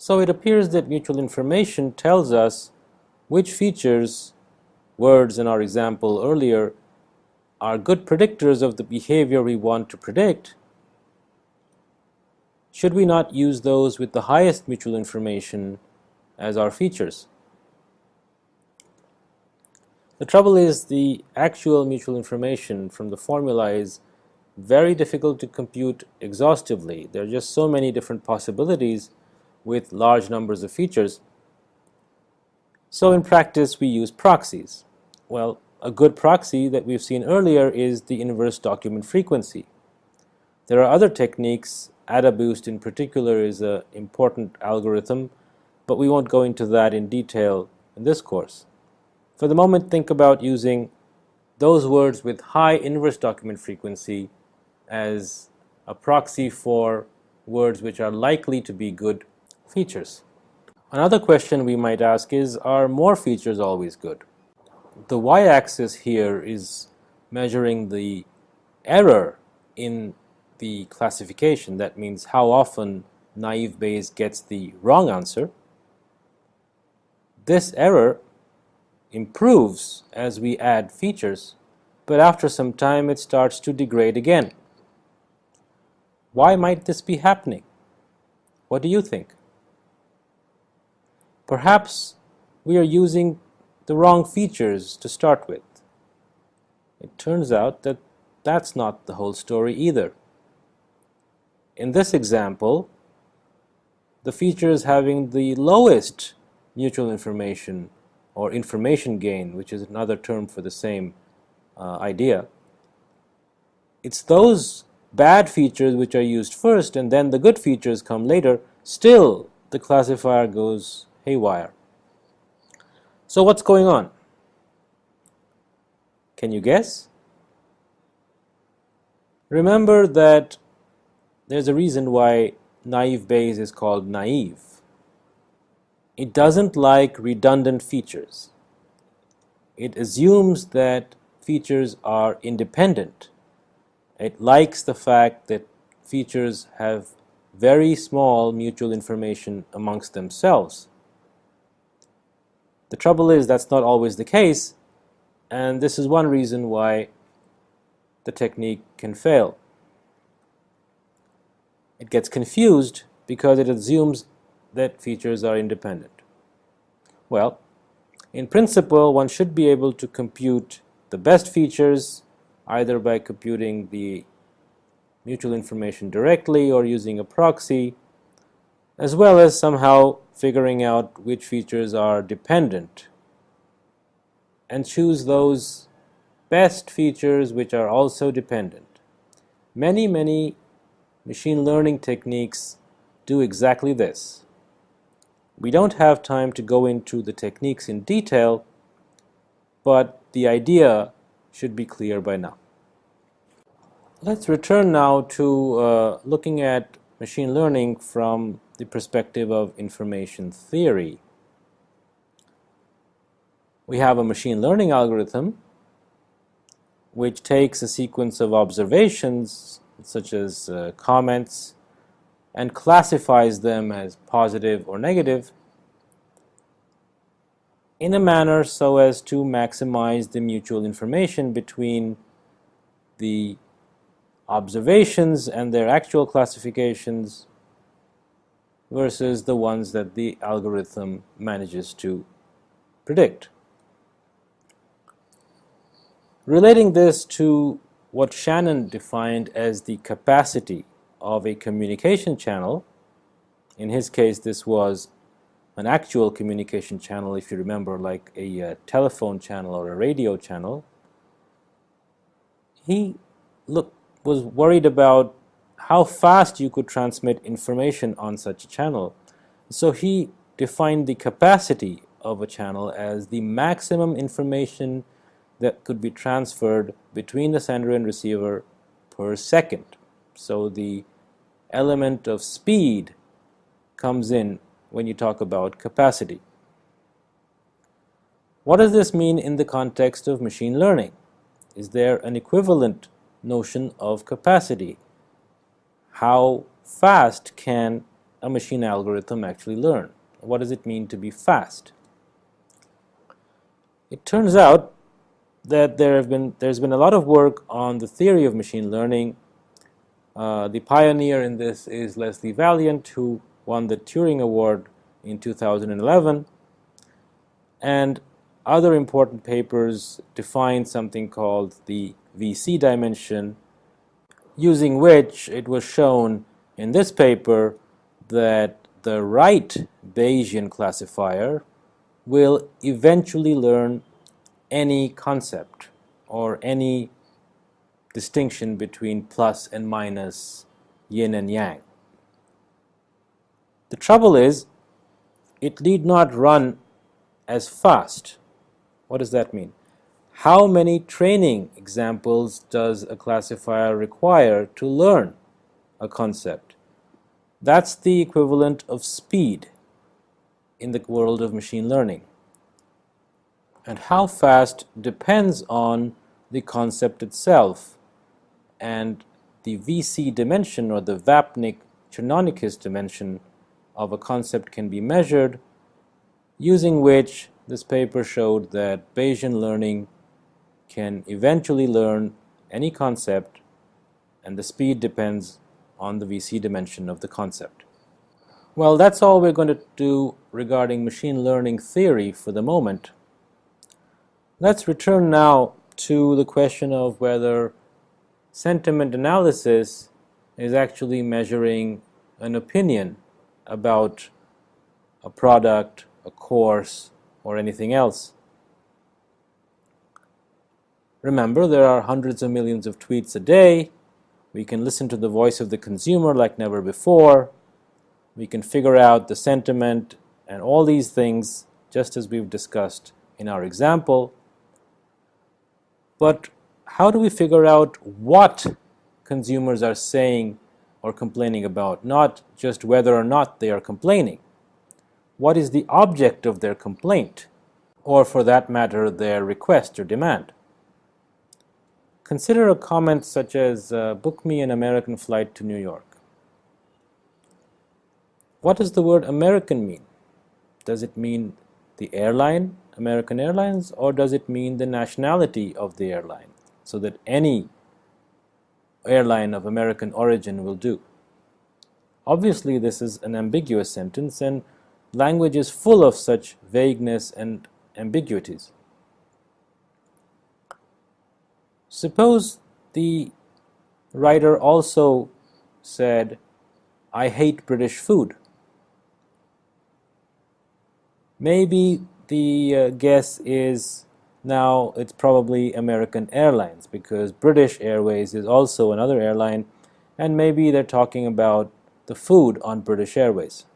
So it appears that mutual information tells us which features, words in our example earlier, are good predictors of the behavior we want to predict. Should we not use those with the highest mutual information as our features? The trouble is the actual mutual information from the formula is very difficult to compute exhaustively. There are just so many different possibilities with large numbers of features. So in practice we use proxies. Well, a good proxy that we've seen earlier is the inverse document frequency. There are other techniques. AdaBoost in particular is an important algorithm, but we won't go into that in detail in this course. For the moment, think about using those words with high inverse document frequency as a proxy for words which are likely to be good features. Another question we might ask is, are more features always good? The y-axis here is measuring the error in the classification. That means how often naive Bayes gets the wrong answer. This error improves as we add features, but after some time it starts to degrade again. Why might this be happening? What do you think? Perhaps we are using the wrong features to start with. It turns out that that's not the whole story either. In this example, the features having the lowest mutual information or information gain, which is another term for the same idea, it's those bad features which are used first and then the good features come later. Still, the classifier goes haywire. So what's going on? Can you guess? Remember that there's a reason why naive Bayes is called naive. It doesn't like redundant features. It assumes that features are independent. It likes the fact that features have very small mutual information amongst themselves. The trouble is that's not always the case, and this is one reason why the technique can fail. It gets confused because it assumes that features are independent. Well, in principle, one should be able to compute the best features either by computing the mutual information directly or using a proxy, as well as somehow figuring out which features are dependent and choose those best features which are also dependent. Many machine learning techniques do exactly this. We don't have time to go into the techniques in detail, but the idea should be clear by now. Let's return now to looking at machine learning from the perspective of information theory. We have a machine learning algorithm which takes a sequence of observations such as comments and classifies them as positive or negative in a manner so as to maximize the mutual information between the observations and their actual classifications versus the ones that the algorithm manages to predict. Relating this to what Shannon defined as the capacity of a communication channel, in his case this was an actual communication channel, if you remember, like a telephone channel or a radio channel. He was worried about how fast you could transmit information on such a channel. So he defined the capacity of a channel as the maximum information that could be transferred between the sender and receiver per second. So the element of speed comes in when you talk about capacity. What does this mean in the context of machine learning? Is there an equivalent notion of capacity? How fast can a machine algorithm actually learn? What does it mean to be fast? It turns out that there's been a lot of work on the theory of machine learning. The pioneer in this is Leslie Valiant, who won the Turing Award in 2011, and other important papers define something called the VC dimension, using which it was shown in this paper that the right Bayesian classifier will eventually learn any concept or any distinction between plus and minus, yin and yang. The trouble is, it need not run as fast. What does that mean? How many training examples does a classifier require to learn a concept? That's the equivalent of speed in the world of machine learning. And how fast depends on the concept itself, and the VC dimension, or the Vapnik-Chernonikis dimension of a concept, can be measured, using which this paper showed that Bayesian learning can eventually learn any concept, and the speed depends on the VC dimension of the concept. Well, that's all we're going to do regarding machine learning theory for the moment. Let's return now to the question of whether sentiment analysis is actually measuring an opinion about a product, a course, or anything else. Remember, there are hundreds of millions of tweets a day. We can listen to the voice of the consumer like never before. We can figure out the sentiment and all these things just as we've discussed in our example. But how do we figure out what consumers are saying or complaining about, not just whether or not they are complaining? What is the object of their complaint, or for that matter, their request or demand? Consider a comment such as, book me an American flight to New York. What does the word American mean? Does it mean the airline, American Airlines, or does it mean the nationality of the airline, so that any airline of American origin will do? Obviously, this is an ambiguous sentence, and language is full of such vagueness and ambiguities. Suppose the writer also said, I hate British food. Maybe the guess is now it's probably American Airlines, because British Airways is also another airline, and maybe they're talking about the food on British Airways.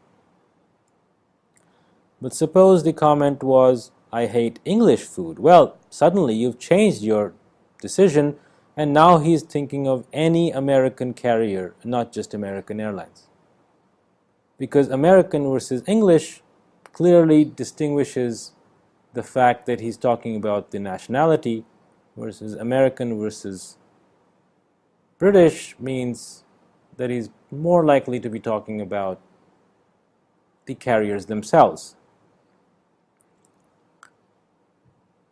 But suppose the comment was, I hate English food. Well, suddenly you've changed your decision, and now he's thinking of any American carrier, not just American Airlines. Because American versus English clearly distinguishes the fact that he's talking about the nationality, versus American versus British means that he's more likely to be talking about the carriers themselves.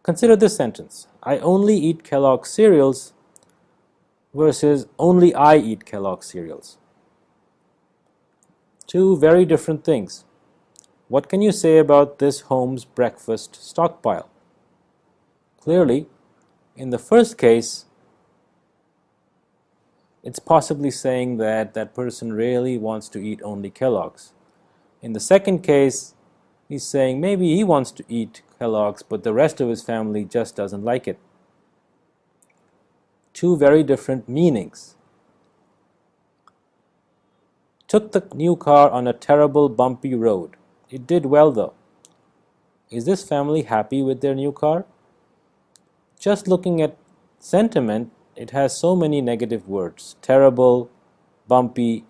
Consider this sentence, I only eat Kellogg's cereals versus only I eat Kellogg's cereals. Two very different things. What can you say about this home's breakfast stockpile? Clearly, in the first case, it's possibly saying that that person really wants to eat only Kellogg's. In the second case, he's saying maybe he wants to eat Kellogg's, but the rest of his family just doesn't like it. Two very different meanings. Took the new car on a terrible bumpy road. It did well though. Is this family happy with their new car? Just looking at sentiment, it has so many negative words. Terrible, bumpy.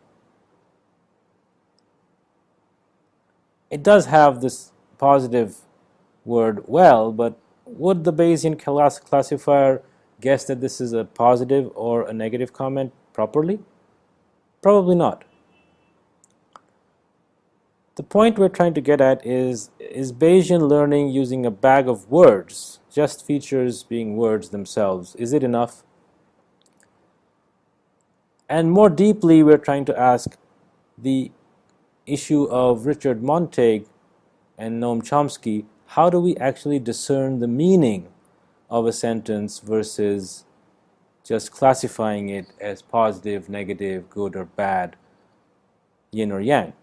It does have this positive word well, but would the Bayesian classifier guess that this is a positive or a negative comment properly? Probably not. The point we're trying to get at is Bayesian learning using a bag of words, just features being words themselves? Is it enough? And more deeply, we're trying to ask the issue of Richard Montague and Noam Chomsky: how do we actually discern the meaning of a sentence versus just classifying it as positive, negative, good or bad, yin or yang?